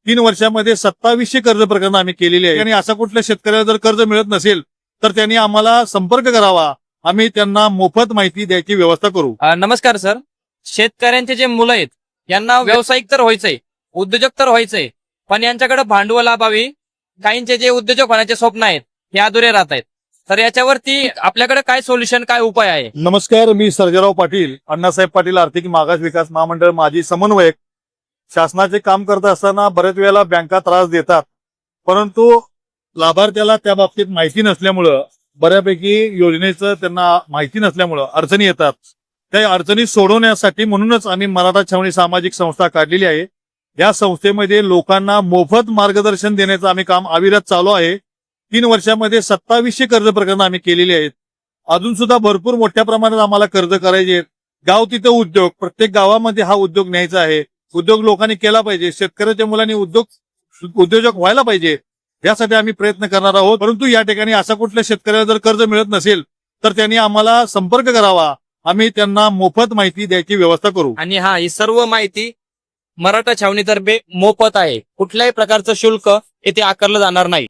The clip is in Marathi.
3 वर्षामध्ये 2700 कर्ज प्रकरण आम्ही केलेली आहे आणि असा कुठल्या शेतकऱ्याला जर कर्ज मिळत नसेल तर त्यांनी आम्हाला संपर्क करावा. आम्ही त्यांना मोफत माहिती द्यायची व्यवस्था करू. नमस्कार सर. शेतकऱ्यांचे जे मुलं आहेत यांना व्यावसायिक तर व्हायचंय, उद्योजक तर व्हायचंय, पण यांच्याकडे भांडवल अभावी काहींचे जे उद्योजक होण्याचे स्वप्न आहेत हे अधुरे राहत आहेत. तर याच्यावरती आपल्याकडे काय सोल्युशन, काय उपाय आहे? नमस्कार, मी सर्जेराव पाटील, अण्णासाहेब पाटील आर्थिक मागास विकास महामंडळ माजी समन्वयक. शासनाचे काम करत असताना बरेच वेळेला बँका त्रास देतात, परंतु लाभार्थ्याला त्या बाबतीत माहिती नसल्यामुळं, बऱ्यापैकी योजनेचं त्यांना माहिती नसल्यामुळं अडचणी येतात. त्या अडचणी सोडवण्यासाठी म्हणूनच आम्ही मराठा छावणी सामाजिक संस्था काढलेली आहे. या संस्थेमध्ये लोकांना मोफत मार्गदर्शन देण्याचं आम्ही काम अविरत चालू आहे. 3 वर्षामध्ये 2700 कर्ज प्रकरण आम्ही केलेली आहेत. अजून सुद्धा भरपूर मोठ्या प्रमाणात आम्हाला कर्ज करायचे आहेत. गाव तिथं उद्योग, प्रत्येक गावामध्ये हा उद्योग न्यायचा आहे. उद्योग लोकांनी केला पाहिजे, शेतकऱ्याच्या मुलांनी उद्योजक व्हायला पाहिजे, यासाठी आम्ही प्रयत्न करणार आहोत. परंतु या ठिकाणी असा कुठल्या शेतकऱ्याला जर कर्ज मिळत नसेल तर त्यांनी आम्हाला संपर्क करावा. आम्ही त्यांना मोफत माहिती द्यायची व्यवस्था करू. आणि ही सर्व माहिती मराठा छावणीतर्फे मोफत आहे. कुठल्याही प्रकारचं शुल्क येथे आकारलं जाणार नाही.